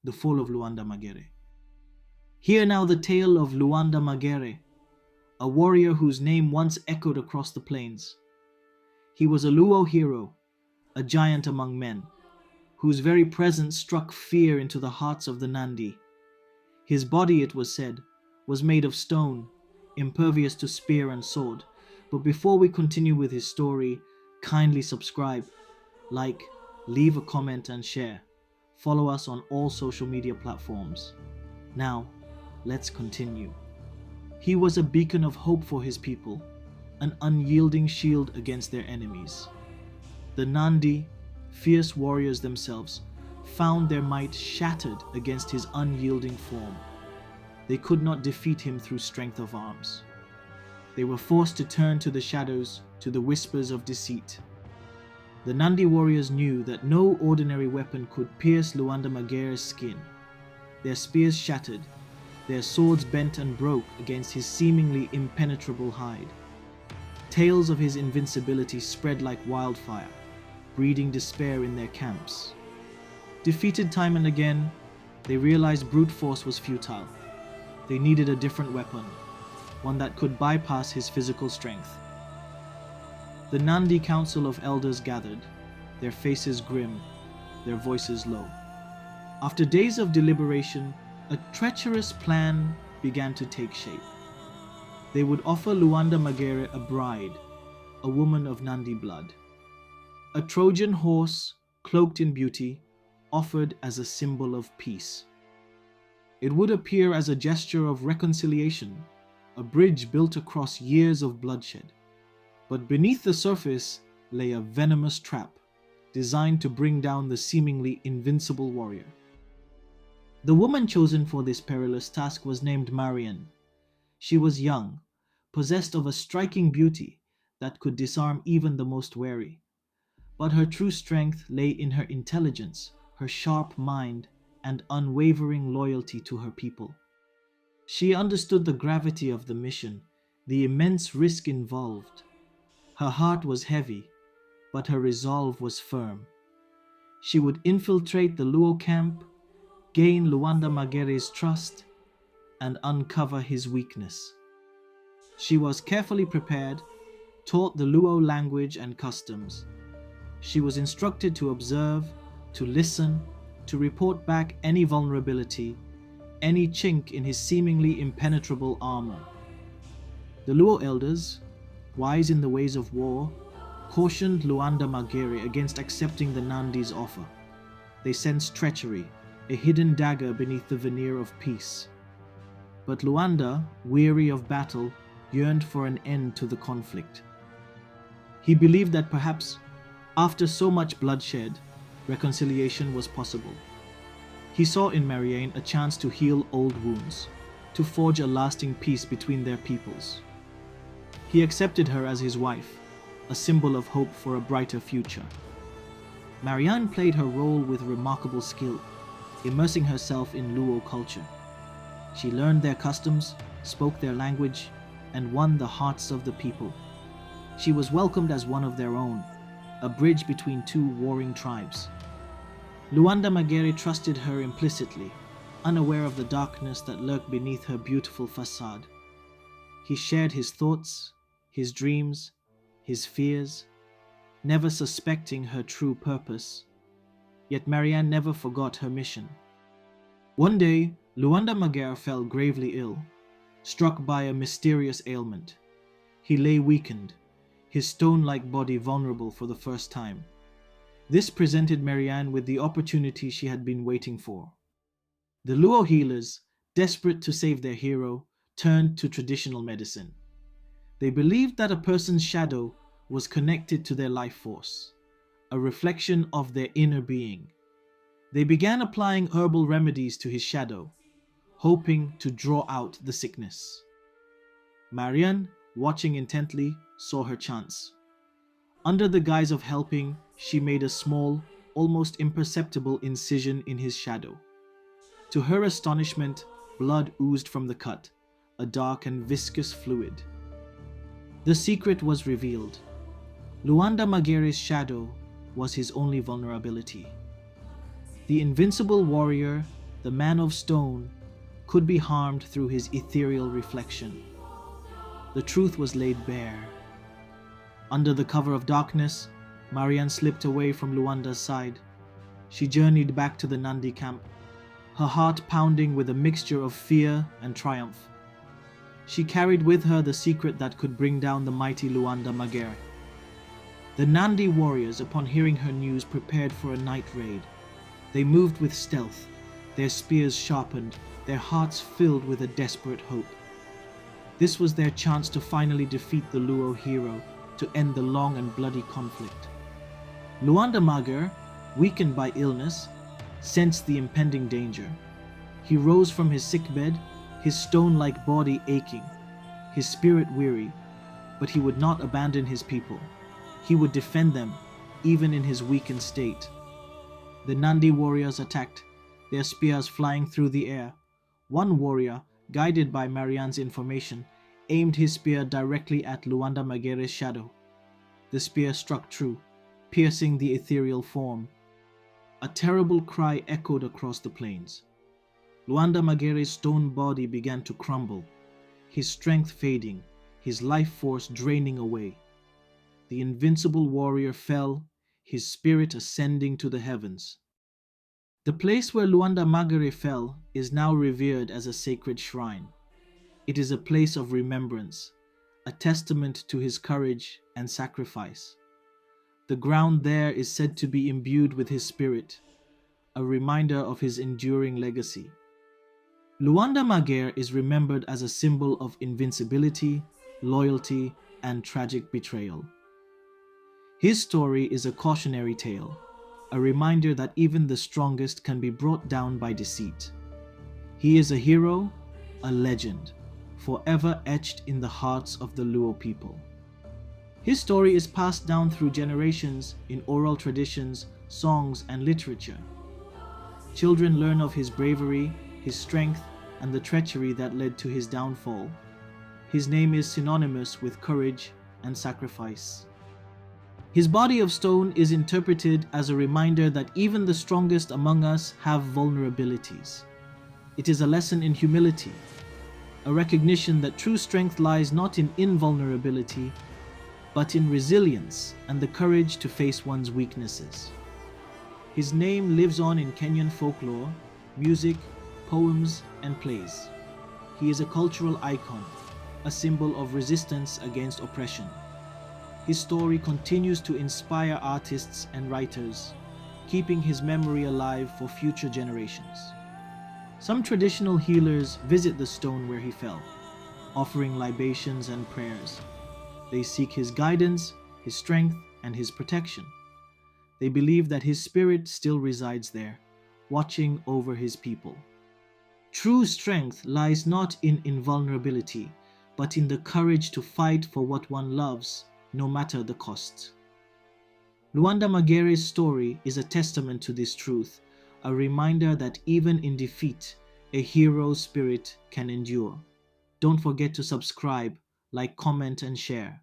The Fall of Luanda Magere. Hear now the tale of Lwanda Magere, a warrior whose name once echoed across the plains. He was a Luo hero, a giant among men, whose very presence struck fear into the hearts of the Nandi. His body, it was said, was made of stone, impervious to spear and sword. But before we continue with his story, kindly subscribe, like, leave a comment and share. Follow us on all social media platforms. Now, let's continue. He was a beacon of hope for his people, an unyielding shield against their enemies. The Nandi, fierce warriors themselves, found their might shattered against his unyielding form. They could not defeat him through strength of arms. They were forced to turn to the shadows, to the whispers of deceit. The Nandi warriors knew that no ordinary weapon could pierce Lwanda Magere's skin. Their spears shattered, their swords bent and broke against his seemingly impenetrable hide. Tales of his invincibility spread like wildfire, breeding despair in their camps. Defeated time and again, they realized brute force was futile. They needed a different weapon, one that could bypass his physical strength. The Nandi Council of Elders gathered, their faces grim, their voices low. After days of deliberation, a treacherous plan began to take shape. They would offer Lwanda Magere a bride, a woman of Nandi blood. A Trojan horse, cloaked in beauty, offered as a symbol of peace. It would appear as a gesture of reconciliation, a bridge built across years of bloodshed. But beneath the surface lay a venomous trap, designed to bring down the seemingly invincible warrior. The woman chosen for this perilous task was named Marian. She was young, possessed of a striking beauty that could disarm even the most wary. But her true strength lay in her intelligence, her sharp mind, and unwavering loyalty to her people. She understood the gravity of the mission, the immense risk involved. Her heart was heavy, but her resolve was firm. She would infiltrate the Luo camp, gain Lwanda Magere's trust, and uncover his weakness. She was carefully prepared, taught the Luo language and customs. She was instructed to observe, to listen, to report back any vulnerability, any chink in his seemingly impenetrable armor. The Luo elders, wise in the ways of war, cautioned Lwanda Magere against accepting the Nandi's offer. They sensed treachery, a hidden dagger beneath the veneer of peace. But Lwanda, weary of battle, yearned for an end to the conflict. He believed that perhaps, after so much bloodshed, reconciliation was possible. He saw in Marian a chance to heal old wounds, to forge a lasting peace between their peoples. He accepted her as his wife, a symbol of hope for a brighter future. Marian played her role with remarkable skill, immersing herself in Luo culture. She learned their customs, spoke their language, and won the hearts of the people. She was welcomed as one of their own, a bridge between two warring tribes. Lwanda Magere trusted her implicitly, unaware of the darkness that lurked beneath her beautiful facade. He shared his thoughts, his dreams, his fears, never suspecting her true purpose. Yet Marian never forgot her mission. One day, Lwanda Magere fell gravely ill, struck by a mysterious ailment. He lay weakened, his stone-like body vulnerable for the first time. This presented Marian with the opportunity she had been waiting for. The Luo healers, desperate to save their hero, turned to traditional medicine. They believed that a person's shadow was connected to their life force, a reflection of their inner being. They began applying herbal remedies to his shadow, hoping to draw out the sickness. Marian, watching intently, saw her chance. Under the guise of helping, she made a small, almost imperceptible incision in his shadow. To her astonishment, blood oozed from the cut, a dark and viscous fluid. The secret was revealed. Lwanda Magere's shadow was his only vulnerability. The invincible warrior the man of stone could be harmed through his ethereal reflection. The truth was laid bare. Under the cover of darkness, Marian slipped away from Lwanda's side. She journeyed back to the Nandi camp, her heart pounding with a mixture of fear and triumph. She carried with her the secret that could bring down the mighty Lwanda Magere. The Nandi warriors, upon hearing her news, prepared for a night raid. They moved with stealth, their spears sharpened, their hearts filled with a desperate hope. This was their chance to finally defeat the Luo hero, to end the long and bloody conflict. Lwanda Magere, weakened by illness, sensed the impending danger. He rose from his sickbed, his stone-like body aching, his spirit weary, but he would not abandon his people. He would defend them, even in his weakened state. The Nandi warriors attacked, their spears flying through the air. One warrior, guided by Marian's information, aimed his spear directly at Lwanda Magere's shadow. The spear struck true, piercing the ethereal form. A terrible cry echoed across the plains. Lwanda Magere's stone body began to crumble, his strength fading, his life force draining away. The invincible warrior fell, his spirit ascending to the heavens. The place where Lwanda Magere fell is now revered as a sacred shrine. It is a place of remembrance, a testament to his courage and sacrifice. The ground there is said to be imbued with his spirit, a reminder of his enduring legacy. Lwanda Magere is remembered as a symbol of invincibility, loyalty, and tragic betrayal. His story is a cautionary tale, a reminder that even the strongest can be brought down by deceit. He is a hero, a legend, forever etched in the hearts of the Luo people. His story is passed down through generations in oral traditions, songs, and literature. Children learn of his bravery, his strength, and the treachery that led to his downfall. His name is synonymous with courage and sacrifice. His body of stone is interpreted as a reminder that even the strongest among us have vulnerabilities. It is a lesson in humility, a recognition that true strength lies not in invulnerability, but in resilience and the courage to face one's weaknesses. His name lives on in Kenyan folklore, music, poems, and plays. He is a cultural icon, a symbol of resistance against oppression. His story continues to inspire artists and writers, keeping his memory alive for future generations. Some traditional healers visit the stone where he fell, offering libations and prayers. They seek his guidance, his strength, and his protection. They believe that his spirit still resides there, watching over his people. True strength lies not in invulnerability, but in the courage to fight for what one loves, no matter the cost. Lwanda Magere's story is a testament to this truth, a reminder that even in defeat, a hero's spirit can endure. Don't forget to subscribe, like, comment, and share.